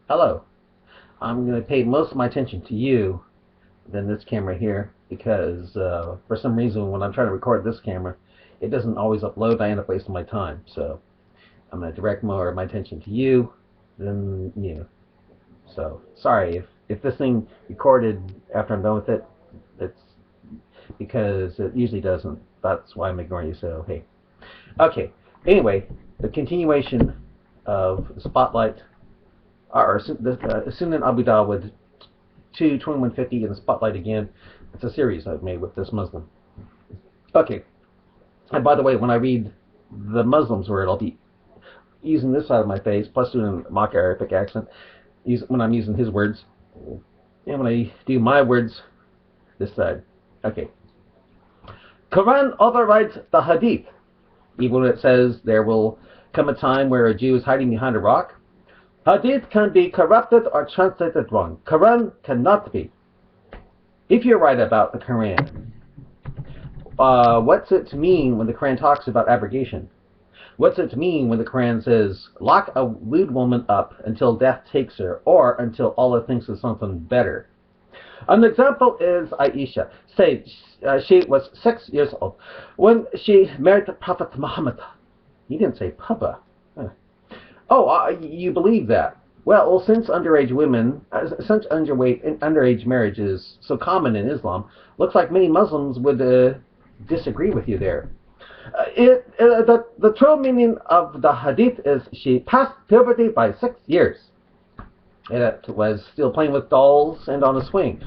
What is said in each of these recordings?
Hello. I'm going to pay most of my attention to you than this camera here because for some reason when I'm trying to record this camera, it doesn't always upload. I end up wasting my time. So I'm going to direct more of my attention to you than you. So sorry if this thing recorded after I'm done with it, it's because it usually doesn't. That's why I'm ignoring you. So hey. Okay. Anyway, the continuation of Spotlight or Sunan Abu Dawud 2:2150 in the Spotlight again. It's a series I've made with this Muslim. Okay. And by the way, when I read the Muslim's word, I'll be using this side of my face, plus doing a mock Arabic accent, when I'm using his words. And when I do my words, this side. Okay. Quran overrides the Hadith. Even when it says there will come a time where a Jew is hiding behind a rock, Hadith can be corrupted or translated wrong. Quran cannot be. If you're right about the Quran, what's it mean when the Quran talks about abrogation? What's it mean when the Quran says, lock a lewd woman up until death takes her, or until Allah thinks of something better? An example is Aisha. Say she was 6 years old when she married the Prophet Muhammad. He didn't say Papa. Oh, you believe that? Well, since underage marriage is so common in Islam, looks like many Muslims would disagree with you there. The true meaning of the hadith is she passed puberty by 6 years. It was still playing with dolls and on a swing.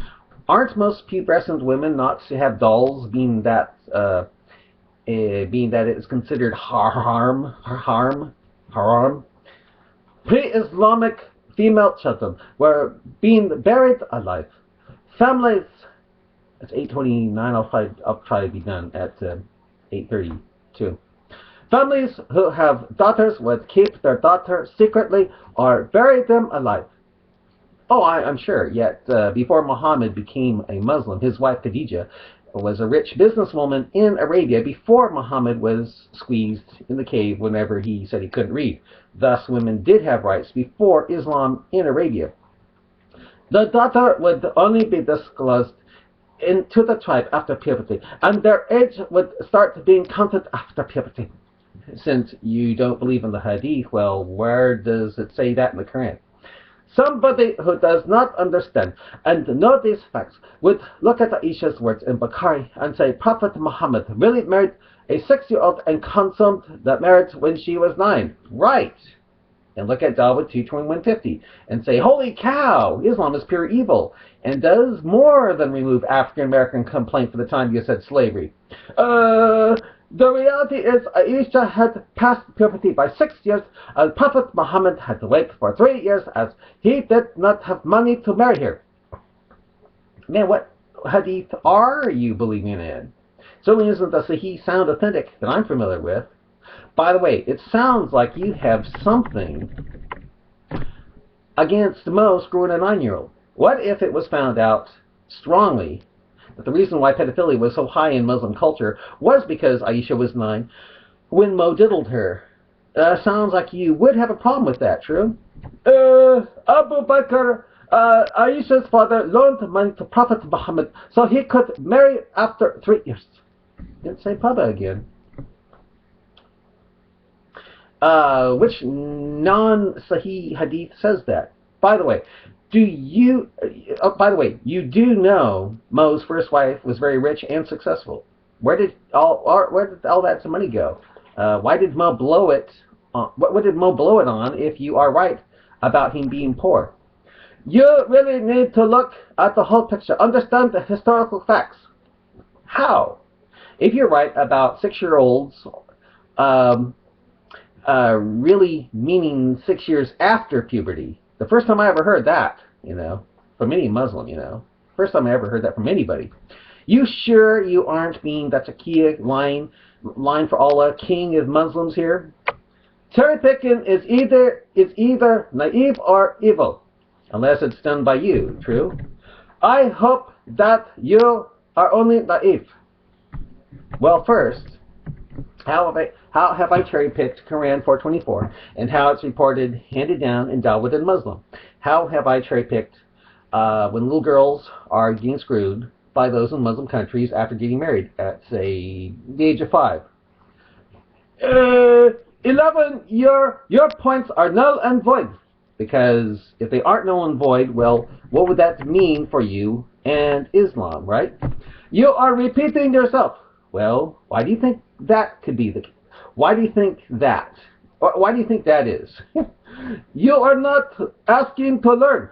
Aren't most pubescent women not to have dolls, being that it is considered haram? Pre-Islamic female children were being buried alive. Families, it's 8:29. I'll try to be done at 8:32. Families who have daughters would keep their daughter secretly or bury them alive. Oh, I'm sure. Yet before Muhammad became a Muslim, his wife Khadija was a rich businesswoman in Arabia before Muhammad was squeezed in the cave whenever he said he couldn't read. Thus, women did have rights before Islam in Arabia. The daughter would only be disclosed into the tribe after puberty, and their age would start being counted after puberty. Since you don't believe in the Hadith, well, where does it say that in the Quran? Somebody who does not understand and know these facts would look at Aisha's words in Bukhari and say Prophet Muhammad really married a 6-year-old and consummed that marriage when she was 9. Right. And look at Dawud 2:2150 and say, holy cow, Islam is pure evil and does more than remove African American complaint for the time you said slavery. The reality is Aisha had passed puberty by 6 years, and Prophet Muhammad had to wait for 3 years as he did not have money to marry her. Man, what hadith are you believing in? Certainly isn't the Sahih sound authentic that I'm familiar with. By the way, it sounds like you have something against Mo screwing a 9-year-old. What if it was found out strongly that the reason why pedophilia was so high in Muslim culture was because Aisha was 9 when Mo diddled her? Sounds like you would have a problem with that, true? Abu Bakr, Aisha's father, loaned money to Prophet Muhammad so he could marry after 3 years. Didn't say Papa again. Which non-Sahih hadith says that? By the way, you do know Mo's first wife was very rich and successful. Where did all that money go? Why did Mo blow it? What did Mo blow it on? If you are right about him being poor, you really need to look at the whole picture. Understand the historical facts. How? If you're right about 6-year-olds, really meaning 6 years after puberty. The first time I ever heard that, from any Muslim, first time I ever heard that from anybody. You sure you aren't being that Zakiya line for Allah, king of Muslims here? Cherry picking is either naive or evil, unless it's done by you, true? I hope that you are only naive. Well, first, how have I cherry-picked Quran 424 and how it's reported, handed down in Dawud and Muslim? How have I cherry-picked when little girls are getting screwed by those in Muslim countries after getting married at, say, the age of 5? 11, your points are null and void. Because if they aren't null and void, well, what would that mean for you and Islam, right? You are repeating yourself. Well, why do you think that could be the case? Why do you think that? Why do you think that is? You are not asking to learn.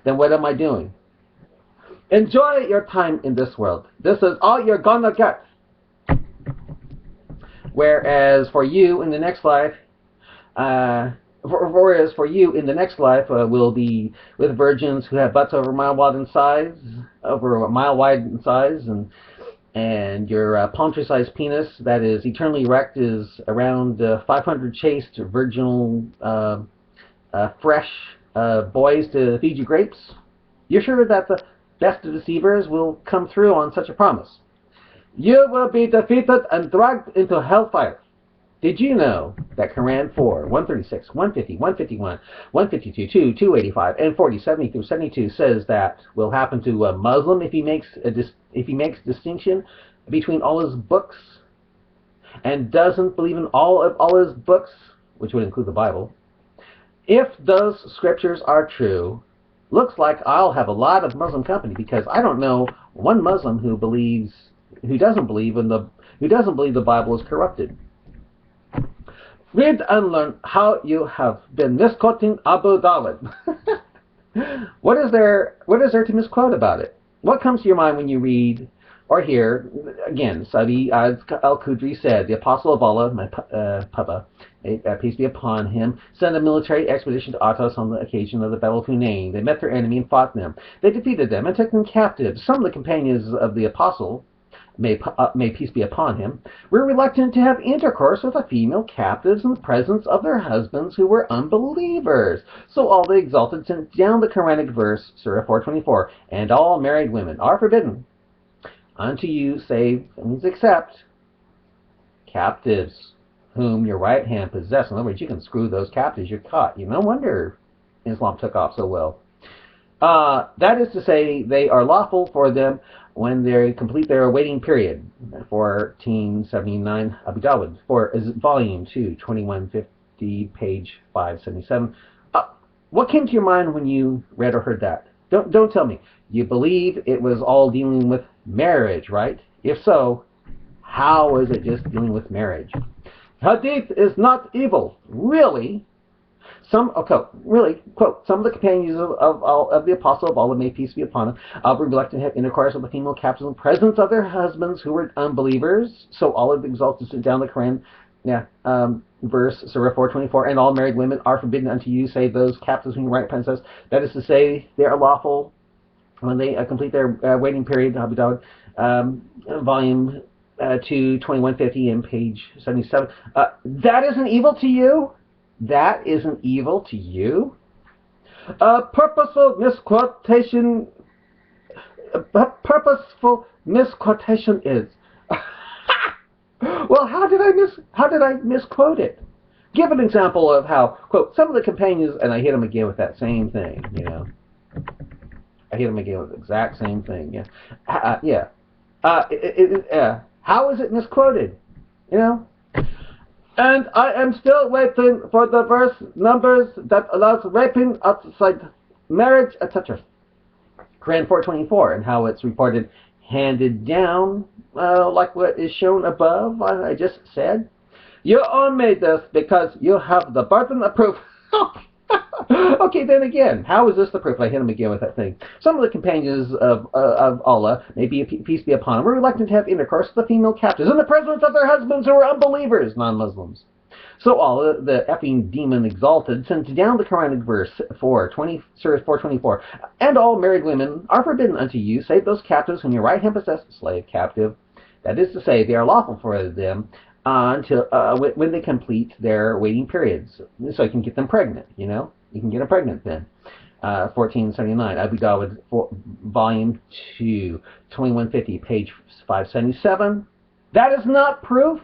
Then what am I doing? Enjoy your time in this world. This is all you're gonna get. Whereas for you in the next life, will be with virgins who have butts over a mile wide in size, and your palm-tree-sized penis that is eternally erect is around 500 chaste, virginal, fresh boys to feed you grapes. You're sure that the best of deceivers will come through on such a promise? You will be defeated and dragged into hellfire. Did you know that Quran 4, 136, 150, 151, 152, 2, 285, and 40, 70 through 72 says that will happen to a Muslim if he makes distinction between all his books and doesn't believe in all of Allah's books, which would include the Bible? If those scriptures are true, looks like I'll have a lot of Muslim company, because I don't know one Muslim who doesn't believe the Bible is corrupted. Read and learn how you have been misquoting Abu Dawud. What is there to misquote about it? What comes to your mind when you read or hear, again, Saudi al-Khudri said, the Apostle of Allah, Papa, peace be upon him, sent a military expedition to Atos on the occasion of the Battle of Hunain. They met their enemy and fought them. They defeated them and took them captive. Some of the companions of the Apostle, may peace be upon him, were reluctant to have intercourse with the female captives in the presence of their husbands who were unbelievers. So Allah exalted sent down the Quranic verse, Surah 424, and all married women are forbidden unto you, save, means except, captives whom your right hand possesses. In other words, you can screw those captives, you're caught. No wonder Islam took off so well. That is to say, they are lawful for them when they complete their waiting period. 1479, Abu Dawud, volume 2, 2150, page 577. What came to your mind when you read or heard that? Don't tell me. You believe it was all dealing with marriage, right? If so, how is it just dealing with marriage? Hadith is not evil. Really? Some of the companions of the Apostle of Allah, may peace be upon him, were reluctant to have intercourse with the female captives in the presence of their husbands who were unbelievers. So Allah exalted sent down the Quran, verse, Surah 424, and all married women are forbidden unto you, save those captives whom you right princess. That is to say, they are lawful when they complete their waiting period, Abu Dawud, volume 2, 2150, and page 77. That isn't evil to you? That isn't evil to you? Purposeful misquotation is. Well, how did I misquote it? Give an example of how, quote, some of the companions, and I hit them again with that same thing, I hit them again with the exact same thing, how is it misquoted? And I am still waiting for the verse numbers that allows raping outside marriage, etc. Quran 424, and how it's reported handed down, like what is shown above, I just said. You all made this because you have the burden of proof. Okay, then again, how is this the proof? I hit him again with that thing. Some of the companions of Allah, may peace be upon him, were reluctant to have intercourse with the female captives in the presence of their husbands who were unbelievers, non-Muslims. So Allah, the effing demon exalted, sent down the Quranic verse, Surah 424, and all married women are forbidden unto you, save those captives whom your right hand possesses, slave captive. That is to say, they are lawful for them until when they complete their waiting periods, so you can get them pregnant. You can get them pregnant then. 1479, Abu Dawud, volume 2, 2150, page 577. That is not proof.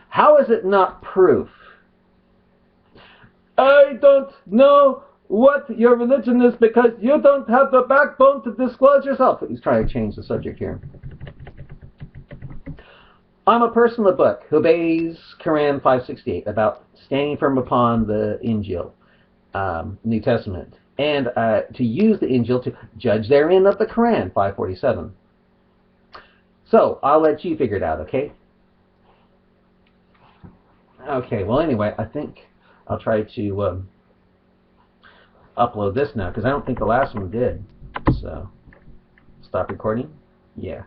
How is it not proof? I don't know what your religion is because you don't have the backbone to disclose yourself. He's trying to change the subject here. I'm a person of the book who obeys Quran 568 about standing firm upon the Injil, New Testament, and to use the Injil to judge therein of the Quran 547. So I'll let you figure it out, okay? Okay, well anyway, I think I'll try to upload this now because I don't think the last one did. So stop recording. Yeah.